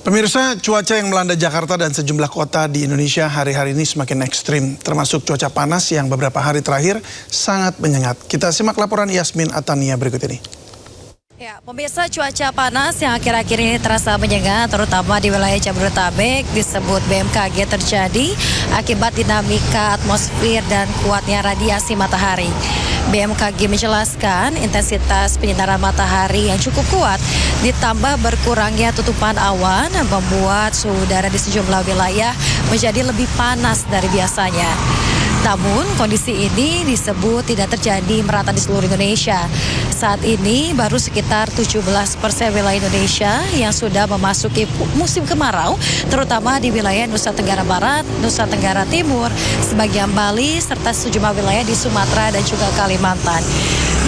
Pemirsa, cuaca yang melanda Jakarta dan sejumlah kota di Indonesia hari-hari ini semakin ekstrim, termasuk cuaca panas yang beberapa hari terakhir sangat menyengat. Kita simak laporan Yasmin Atania berikut ini. Ya, pemirsa, cuaca panas yang akhir-akhir ini terasa menyengat, terutama di wilayah Jabodetabek, disebut BMKG terjadi akibat dinamika atmosfer dan kuatnya radiasi matahari. BMKG menjelaskan intensitas penyinaran matahari yang cukup kuat ditambah berkurangnya tutupan awan membuat suhu udara di sejumlah wilayah menjadi lebih panas dari biasanya. Namun kondisi ini disebut tidak terjadi merata di seluruh Indonesia. Saat ini baru sekitar 17% wilayah Indonesia yang sudah memasuki musim kemarau, terutama di wilayah Nusa Tenggara Barat, Nusa Tenggara Timur, sebagian Bali, serta sejumlah wilayah di Sumatera dan juga Kalimantan.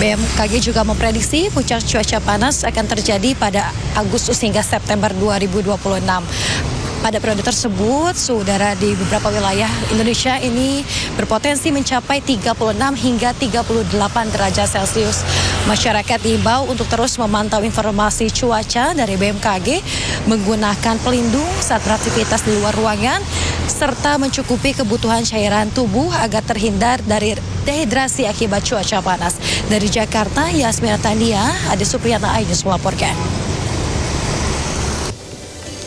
BMKG juga memprediksi puncak cuaca panas akan terjadi pada Agustus hingga September 2026. Pada periode tersebut, suhu udara di beberapa wilayah Indonesia ini berpotensi mencapai 36 hingga 38 derajat Celcius. Masyarakat diimbau untuk terus memantau informasi cuaca dari BMKG, menggunakan pelindung saat beraktivitas di luar ruangan, serta mencukupi kebutuhan cairan tubuh agar terhindar dari dehidrasi akibat cuaca panas. Dari Jakarta, Yasmin Atania, Ade Supriyatna, iNews melaporkan.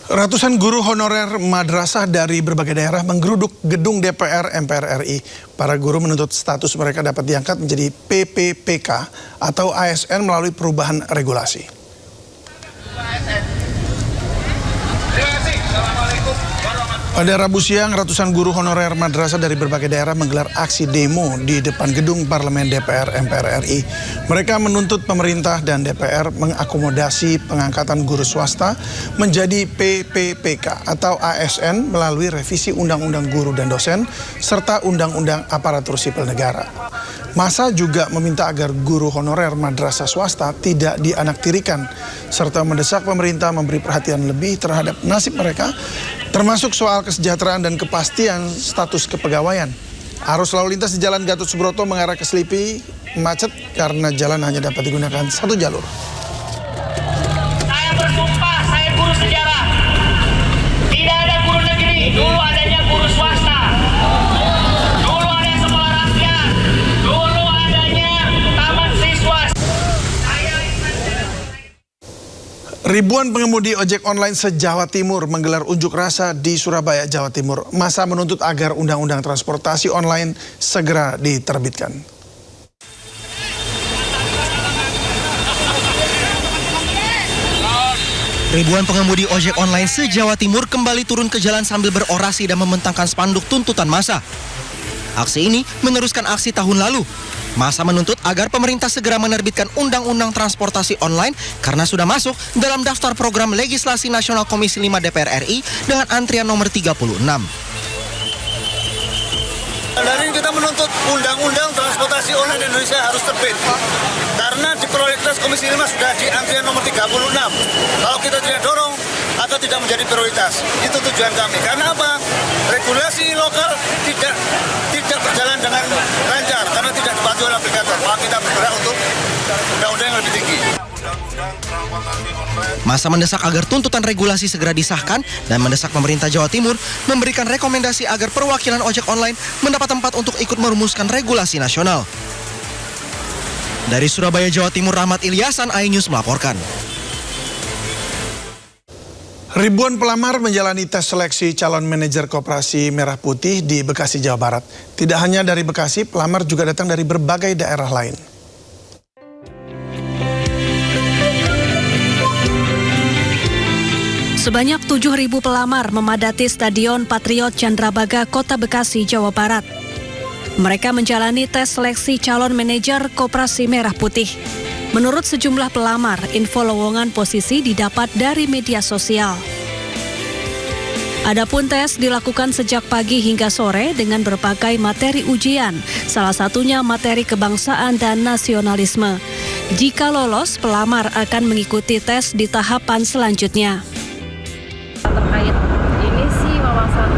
Ratusan guru honorer madrasah dari berbagai daerah menggeruduk gedung DPR MPR RI. Para guru menuntut status mereka dapat diangkat menjadi PPPK atau ASN melalui perubahan regulasi. Pada Rabu siang, ratusan guru honorer madrasah dari berbagai daerah menggelar aksi demo di depan gedung Parlemen DPR MPR RI. Mereka menuntut pemerintah dan DPR mengakomodasi pengangkatan guru swasta menjadi PPPK atau ASN melalui revisi Undang-Undang Guru dan Dosen serta Undang-Undang Aparatur Sipil Negara. Massa juga meminta agar guru honorer madrasah swasta tidak dianaktirikan serta mendesak pemerintah memberi perhatian lebih terhadap nasib mereka, termasuk soal kesejahteraan dan kepastian status kepegawaian. Arus lalu lintas di Jalan Gatot Subroto mengarah ke Selipi macet karena jalan hanya dapat digunakan satu jalur. Saya bersumpah, saya guru sejarah. Tidak ada guru negeri, dulu adanya guru swasta. Dulu ada sekolah rakyat. Dulu adanya taman siswa. Ribuan pengemudi ojek online se-Jawa Timur menggelar unjuk rasa di Surabaya, Jawa Timur. Massa menuntut agar Undang-Undang Transportasi Online segera diterbitkan. Ribuan pengemudi ojek online se-Jawa Timur kembali turun ke jalan sambil berorasi dan membentangkan spanduk tuntutan massa. Aksi ini meneruskan aksi tahun lalu. Massa menuntut agar pemerintah segera menerbitkan Undang-Undang Transportasi Online karena sudah masuk dalam daftar program legislasi nasional Komisi 5 DPR RI dengan antrian nomor 36. Dari ini kita menuntut Undang-Undang Transportasi Online Indonesia harus terbit. Karena di prolegnas Komisi 5 sudah di antrian nomor 36. Kalau kita tidak dorong, atau tidak menjadi prioritas. Itu tujuan kami. Karena apa? Regulasi lokal tidak berjalan dengan lancar karena tidak dipatuhi oleh aplikator. Maka kita bergerak untuk undang-undang yang lebih tinggi. Massa mendesak agar tuntutan regulasi segera disahkan dan mendesak pemerintah Jawa Timur memberikan rekomendasi agar perwakilan ojek online mendapat tempat untuk ikut merumuskan regulasi nasional. Dari Surabaya, Jawa Timur, Rahmat Ilyasan, iNews melaporkan. Ribuan pelamar menjalani tes seleksi calon manajer Koperasi Merah Putih di Bekasi, Jawa Barat. Tidak hanya dari Bekasi, pelamar juga datang dari berbagai daerah lain. Sebanyak 7.000 pelamar memadati Stadion Patriot Candrabaga, Kota Bekasi, Jawa Barat. Mereka menjalani tes seleksi calon manajer Koperasi Merah Putih. Menurut sejumlah pelamar, info lowongan posisi didapat dari media sosial. Adapun tes dilakukan sejak pagi hingga sore dengan berbagai materi ujian, salah satunya materi kebangsaan dan nasionalisme. Jika lolos, pelamar akan mengikuti tes di tahapan selanjutnya. Terkait ini sih wawasan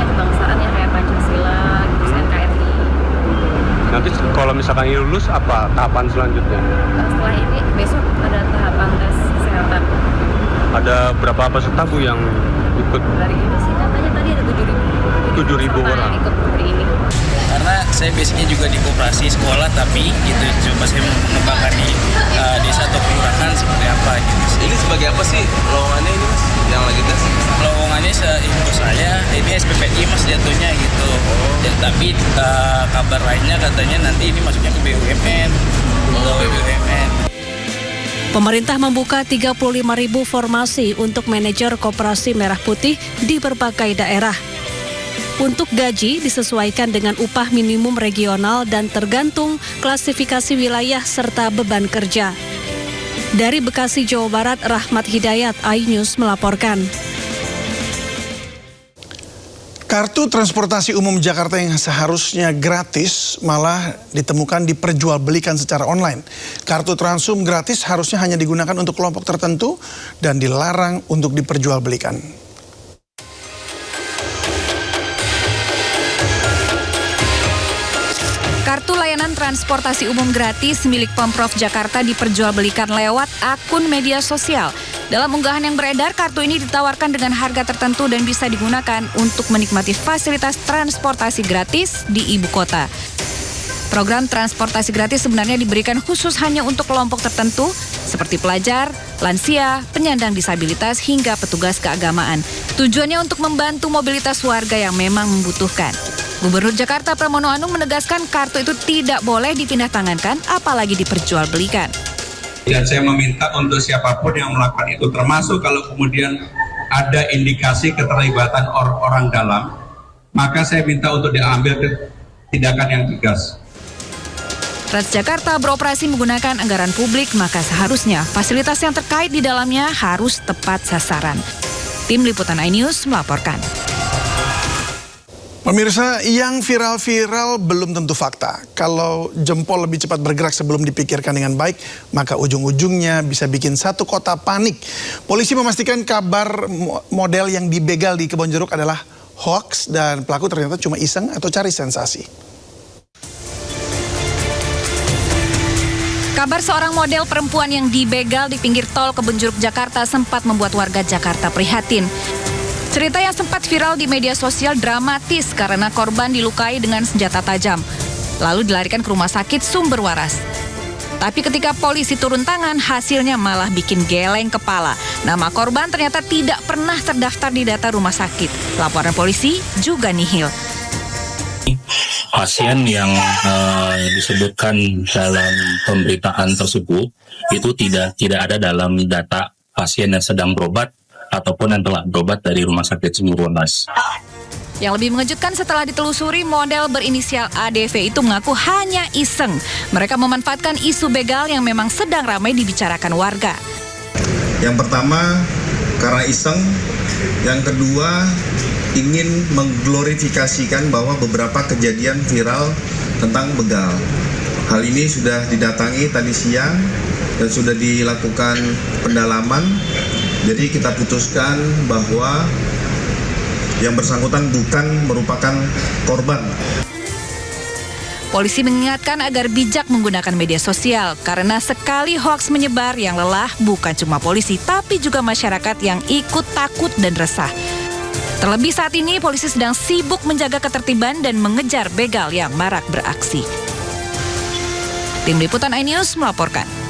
kebangsaan ya, kayak Pancasila, gitu, NKRI. Nanti kalau misalkan ini lulus, apa tahapan selanjutnya? Setelah ini besok ada tahapan tes kesehatan. Ada berapa peserta Bu yang ikut? Hari ini sih katanya tadi ada 7.000 7.000 orang. yang ikut hari ini. Karena saya basicnya juga di koperasi sekolah, tapi gitu coba saya mengembangkan di desa atau kelurahan seperti apa gitu. Ini sebagai apa sih lowongannya ini Mas yang lagi tes? Lowongannya seinfo saya ini SPPI Mas jatuhnya gitu. Ya, tapi kabar lainnya katanya nanti ini masuknya ke BUMN. BUMN. Pemerintah membuka 35.000 formasi untuk manajer koperasi merah putih di berbagai daerah. Untuk gaji disesuaikan dengan upah minimum regional dan tergantung klasifikasi wilayah serta beban kerja. Dari Bekasi, Jawa Barat, Rahmat Hidayat, iNews melaporkan. Kartu transportasi umum Jakarta yang seharusnya gratis malah ditemukan diperjualbelikan secara online. Kartu Transum gratis harusnya hanya digunakan untuk kelompok tertentu dan dilarang untuk diperjualbelikan. Kartu layanan transportasi umum gratis milik Pemprov Jakarta diperjualbelikan lewat akun media sosial. Dalam unggahan yang beredar, kartu ini ditawarkan dengan harga tertentu dan bisa digunakan untuk menikmati fasilitas transportasi gratis di ibu kota. Program transportasi gratis sebenarnya diberikan khusus hanya untuk kelompok tertentu seperti pelajar, lansia, penyandang disabilitas, hingga petugas keagamaan. Tujuannya untuk membantu mobilitas warga yang memang membutuhkan. Gubernur Jakarta Pramono Anung menegaskan kartu itu tidak boleh dipindah tangankan, apalagi diperjualbelikan. Dan saya meminta untuk siapapun yang melakukan itu, termasuk kalau kemudian ada indikasi keterlibatan orang dalam, maka saya minta untuk diambil tindakan yang tegas. Transjakarta beroperasi menggunakan anggaran publik, maka seharusnya fasilitas yang terkait di dalamnya harus tepat sasaran. Tim Liputan iNews melaporkan. Pemirsa, yang viral-viral belum tentu fakta. Kalau jempol lebih cepat bergerak sebelum dipikirkan dengan baik, maka ujung-ujungnya bisa bikin satu kota panik. Polisi memastikan kabar model yang dibegal di Kebonjeruk adalah hoax dan pelaku ternyata cuma iseng atau cari sensasi. Kabar seorang model perempuan yang dibegal di pinggir tol Kebonjeruk, Jakarta sempat membuat warga Jakarta prihatin. Cerita yang sempat viral di media sosial dramatis karena korban dilukai dengan senjata tajam, lalu dilarikan ke rumah sakit Sumber Waras. Tapi ketika polisi turun tangan, hasilnya malah bikin geleng kepala. Nama korban ternyata tidak pernah terdaftar di data rumah sakit. Laporan polisi juga nihil. Pasien yang disebutkan dalam pemberitaan tersebut itu tidak ada dalam data pasien yang sedang berobat ataupun yang telah berobat dari Rumah Sakit Sumber Waras. Yang lebih mengejutkan setelah ditelusuri, model berinisial ADV itu mengaku hanya iseng. Mereka memanfaatkan isu begal yang memang sedang ramai dibicarakan warga. Yang pertama, karena iseng. Yang kedua, ingin mengglorifikasikan bahwa beberapa kejadian viral tentang begal. Hal ini sudah didatangi tadi siang dan sudah dilakukan pendalaman. Jadi kita putuskan bahwa yang bersangkutan bukan merupakan korban. Polisi mengingatkan agar bijak menggunakan media sosial karena sekali hoaks menyebar, yang lelah bukan cuma polisi tapi juga masyarakat yang ikut takut dan resah. Terlebih saat ini polisi sedang sibuk menjaga ketertiban dan mengejar begal yang marak beraksi. Tim Liputan iNews melaporkan.